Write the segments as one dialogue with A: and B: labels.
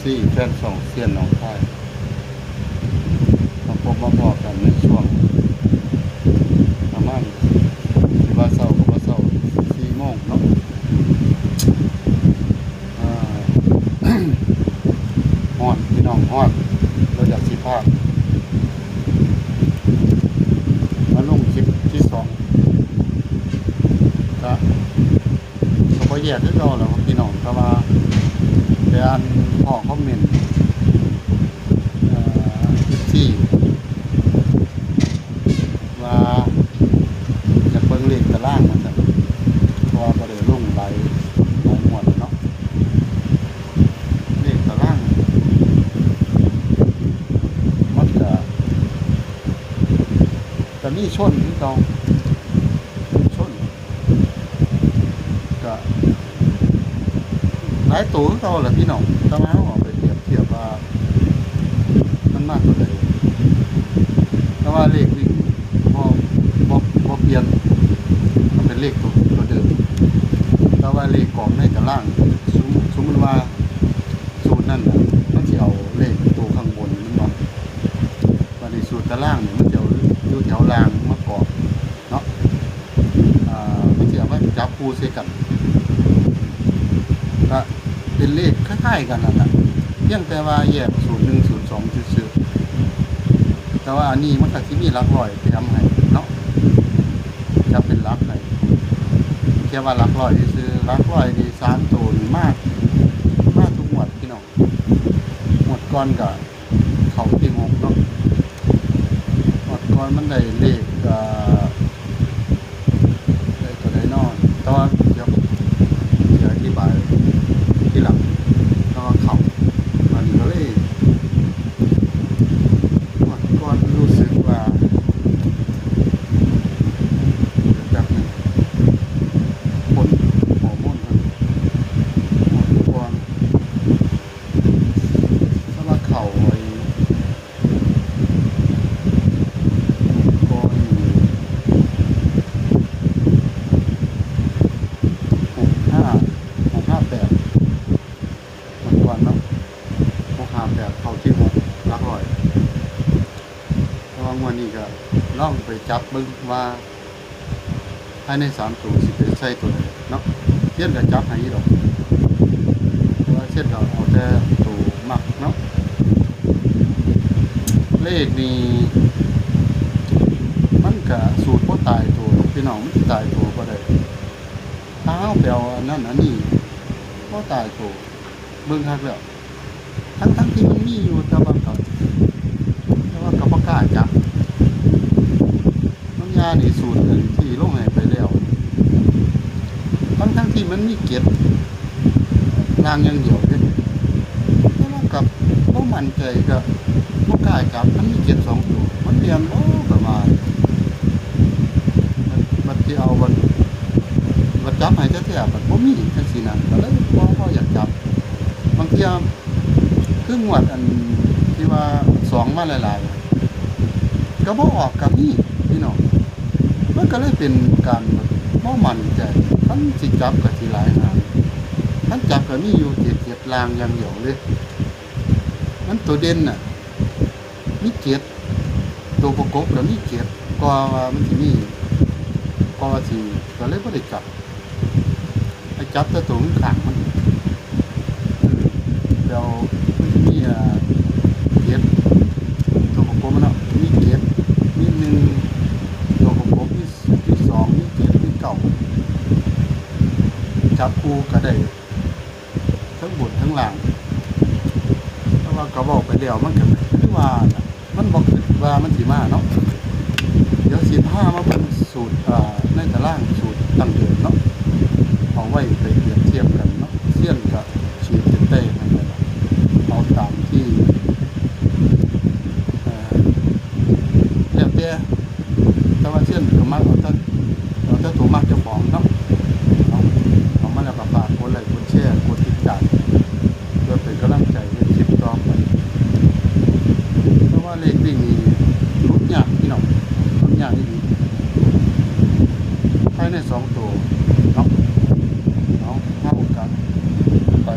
A: ซี่แฟนสองเซียนหนองคายมาพบมาพอกันในช่วงประมาณที่ว่าเศร้ากับว่าเศร้า4 โมงเนาะฮอดพี่น้องฮอดเราอยากสิพามาลงคลิปที่2ก็บ่แยกคือเก่าแล้วพี่น้องเพราะว่าไปอ่านข้อคอมเมนต์ที่ว่าจะเบิ่งเลขตารางมันจะเพราะว่าบ่ได้ลงหลายหมวดเนาะเลขตารางมันจะมีชนที่เก่าชนก็หลายตัวคือเก่าแหละพี่น้องแต่ว่าเอาไปเปรียบเทียบว่ามันมากกว่าใดแต่ว่าเลขวิ่งบ่เปลี่ยนมันเป็นเลขตัวเดิมแต่ว่าเลขกรอบในตารางสมมุติว่าสูตรนั่นน่ะมันสิเอาเลขตัวข้างบนมันบ่ว่าในสูตรตารางนี่มันจะเอาอยู่แถวล่างมากรอบเนาะมันสิเอามาจับคู่ใส่กันก็เป็นเลขคล้ายๆกันนั่นแหละเพียงแต่ว่าแยกสูตร1สูตร2ซื่อๆแต่ว่าอันนี้มันก็สิมีหลักร้อยไปทำให้เนาะจะเป็นหลักให้แค่ว่าหลักร้อยซื่อหลักร้อยนี่3ตัวนี่มากทุกงวดพี่น้องงวดก่อนก็เข้าที่6เนาะงวดก่อนมันได้เลขได้ตัวใดนอนแต่ว่าเดี๋ยวจะอธิบายที่หลังก็เขามันก็เลยก่อนรู้สึกว่าจากนี้ผลฮอร์โมนมันก่อนถ้าว่าเข่าไอ้ก่อน658มันก่อนเนาะ658เข้าที่6หลักร้อยระหว่างวันนี้ก็ลองไปจับเบิ่งว่าภายใน3ตัวสิเป็นใส่ตัวใดเนาะเช่นก็จับให้ดอกเพราะว่าเช่นก็เอาแต่ตัวมักเนาะเลขนี้มันก็สูตรบ่ตายตัวพี่น้องมันสิตายตัวบ่ได้ถ้าเฮาไปเอาอันนั้นอันนี้บ่ตายตัวเบิ่งคักแล้วทั้งที่มันมีอยู่แต่ว่าก็บ่กล้าจับน้ำยานี่สูตรอื่นที่ลงให้ไปแล้วทั้งที่มันมีเกล็ดรางอย่างเดียวเด้แต่ว่ากับบ่มั่นใจก็บ่กล้าจับมันมีเกล็ด2ตัวมันเรียนบ่ประมาณมันสิเอาบัดจับให้แท้ๆบัดบ่มีจังซี่นะก็เลยบ่อยากจับบางเที่ยคืองวดอันที่ว่า2มาหลายๆก็บ่ออกกับนี่พี่น้องมันก็เลยเป็นการบ่มั่นใจคันสิจับก็สิหลายหางคันจับก็มีอยู่7ลางอย่างเดียวเลยมันตัวเด่นน่ะมี7ตัวประกบก็มี7ก็ว่ามันสิมีก็สิก็เลยบ่ได้จับให้จับแต่ตัวข้างมันเดี๋ยวมันสิมีตัวประกบมันเนาะมีมี1ตัวประกบมี2มีมี9จับคู่ก็ได้ทั้งบนทั้งล่างเพราะว่าก็บอกไปแล้วมันก็คือว่ามันบ่คิดว่ามันสิมาเนาะเดี๋ยวสิพามาเป็นสูตรในตารางสูตรตั้งเดิมเนาะเอาไว้ไปเปรียบเทียบกันเนาะเสี้ยนก็ฉีดเต้ๆนั่นแหละเอาตามที่แล้วแต่ว่าเส้นก็มักเอาแต่ตัวมักเจ้าของเนาะเอามาแล้วก็ฝากกดไลค์กดแชร์กดติดตามเพื่อเป็นกำลังใจในคลิปต่อไปเพราะว่าเลขวิ่งนี่รุดยากพี่น้องรุดยากดีภายใน2ตัวเนาะเอาเข้ากันไป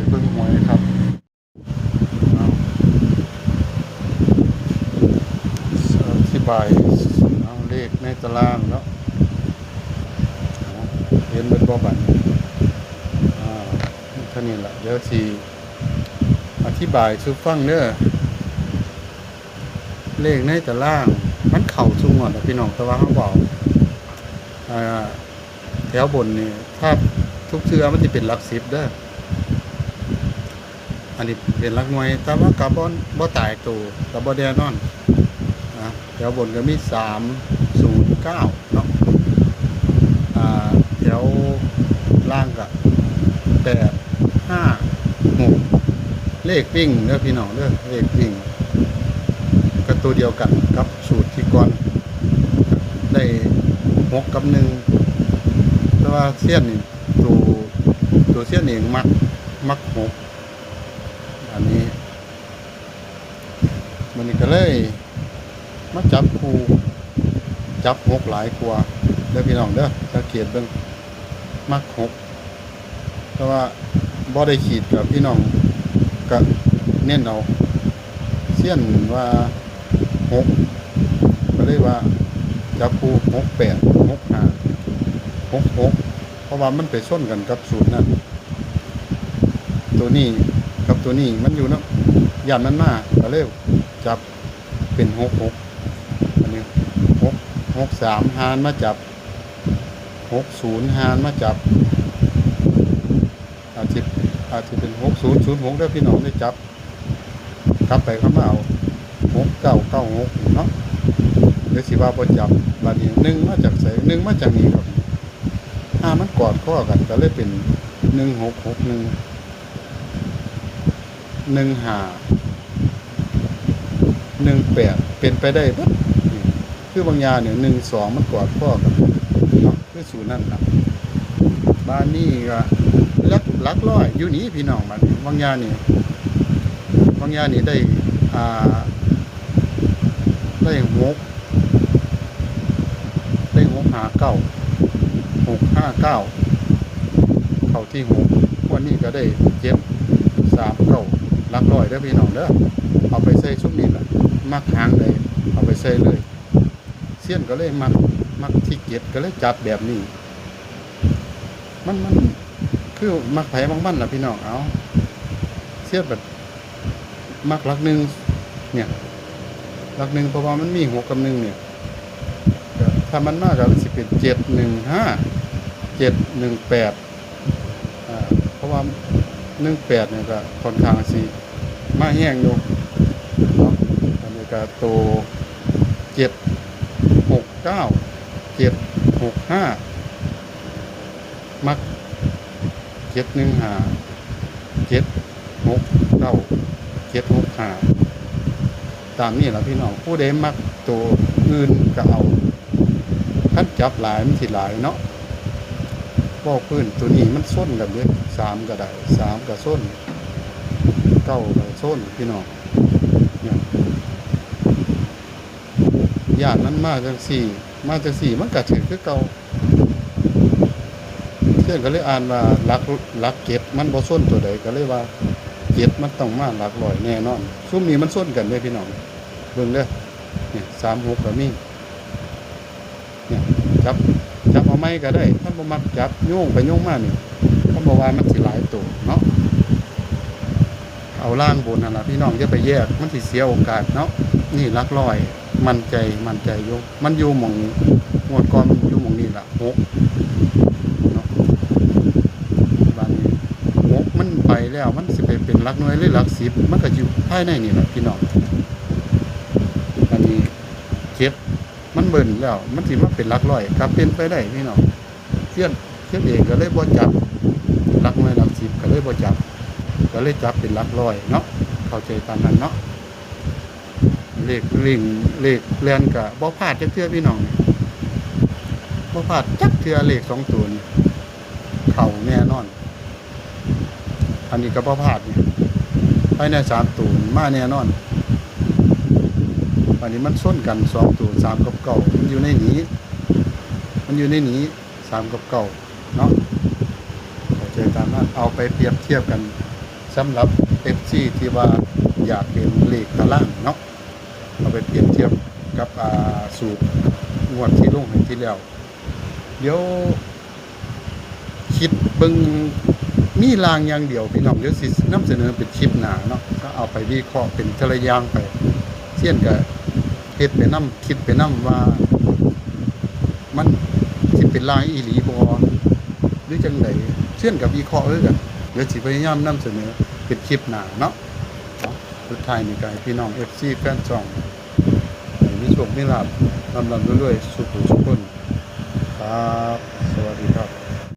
A: บ่ายเอาเลขในตารางเนาะเห็นเป็นบ่บันเท่านี้แหละเดี๋ยวสิอธิบายสู่ฟังเด้อเลขในตารางมันเข้าซุงหมดพี่น้องแต่ว่าเขาบอกแถวบนนี่ถ้าทุกเทื่อมันจะเป็นหลัก10เด้ออันนี้เป็นหลักหน่วยแต่ว่ากับ่ตายตัวกับบ่แน่นอนแถวบนก็มี309เนาะแถวล่างก็856เลขวิ่งเด้อพี่น้องเด้อเลขวิ่งก็ตัวเดียวกันกับสูตรที่ก่อนได้6กับ1แต่ว่าเสี้ยนนี่ตัวเสี้ยนเองมัก6อันนี้มันนี่ก็เลยมาจับคู่จับ6หลายกว่าเด้อพี่น้องเด้อสังเกตเบิ่งมัก6แต่ว่าบ่ได้ขีดกับพี่น้องก็เน้นเอาเสี้ยนว่า6ก็เลยว่าจับคู่68 65 66เพราะว่ามันไปส้นกันกับสูตรนั้นตัวนี้กับตัวนี้มันอยู่เนาะย่านมันมาก็เลยจับเป็น66อันนี้63หารมาจับ60หารมาจับอาจจะเป็น6006ได้พี่น้องได้จับกลับไปเข้ามาเอา6996เนาะหรือสิว่าบ่จับบัดนี้1มาจากไส1มาจากนี้ครับมันกอดข้อกันก็เลยเป็น1661 15 18เป็นไปได้เบิดคือบางอย่างเนี่ย12มันกอดข้อกันเนาะคือสูตรนั่นล่ะบ้านนี้ก็หลักร้อยอยู่นี่พี่น้องบัดนี้บางอย่างนี่ได้ได้6ได้659 659เข้าที่6วันนี้ก็ได้739หลักร้อยเด้อพี่น้องเด้อเอาไปใส่ชุบนี่ล่ะมักหางได้เอาไปใส่เลยเสี้ยนก็เลยมักที่7ก็เลยจับแบบนี้มันคือมักไผบางมันล่ะพี่น้องเอาเสี้ยนแบบมักหลัก1เนี่ยหลัก1เพราะว่ามันมี6กับ1เนี่ยถ้ามันมากก็สิเป็น715 718เพราะว่า18เนี่ยก็ค่อนข้างสิมาแห้งอยู่อันนี้ก็โต769 765มัก715 769 765ตามนี้ล่ะพี่น้องผู้ใดมักตัวอื่นก็เอาคันจับหลายมันสิหลายเนาะบ่พื้นตัวนี้มันส้นกันเด้3ก็ได้3ก็ส้น9ก็ส้นพี่น้องเนี่ยย่านมันมาจังซี่มันก็ถือคือเก่าเพิ่นก็เลยอ่านว่าหลักเก็บมันบ่ส้นตัวใดก็เลยว่าเก็บมันต้องมาหลักร้อยแน่นอนซุมนี้มันส้นกันเด้พี่น้องเบิ่งเด้อเนี่ย36ก็มีเนี่ยจับเอาไม้ก็ได้ท่านบ่มักจับโยงไปโยงมานี่ท่านบอกว่ามันสิหลายตัวเนาะเอาล่างบนนั่นล่ะพี่น้องอย่าไปแยกมันสิเสียโอกาสเนาะนี่หลักร้อยมั่นใจอยู่มันอยู่หม่องงวดก่อนมันอยู่หม่องนี้ล่ะ6เนาะบางนี้6มันไปแล้วมันสิไปเป็นหลักหน่วยหรือหลัก10มันก็อยู่ภายในนี่ล่ะพี่น้องอันนี้เก็บมันเบิ่นแล้วมันสิมาเป็นหลักร้อยครับเป็นไปได้พี่น้องเสี้ยนเองก็เลยบ่จับหลักหน่วยหลัก10ก็เลยบ่จับก็เลยจับเป็นหลักร้อยเนาะเข้าใจตามนั้นเนาะเลขแล่นก็บ่พลาดจักเทื่อพี่น้องบ่พลาดจักเทื่อเลข2ตัวนี่เข้าแน่นอนอันนี้ก็บ่พลาดนี่ภายใน3ตัวมาแน่นอนอันนี้มันส้นกัน2ตัว3กับ9มันอยู่ในนี้3กับ9เนาะเข้าใจตามนั้นเอาไปเปรียบเทียบกันสำหรับ FC ที่ว่าอยากเห็นเลขตารางเนาะเอาไปเปรียบเทียบ กับสูตรงวดที่ลงให้ที่แล้วเดี๋ยวคิดเบิ่งมีรางอย่างเดียวพี่น้องเดี๋ยวสินำเสนอเป็นคลิปหน้าเนาะก็เอาไปวิเคราะห์เป็นทะเลอย่างไปเช่นก็เฮ็ดไปนำคิดไปนำว่ามันสิเป็นรางอีหลีบ่หรือจังไดเช่นกับวิเคราะห์กันเดี๋ยวสิพยายามนำเสนอเป็นคลิปหน้าเนาะสุดท้ายนี่ก็ให้พี่น้อง FC แฟนช่องมีโชคมีลาภลำรวยๆสุขทุกคนครับสวัสดีครับ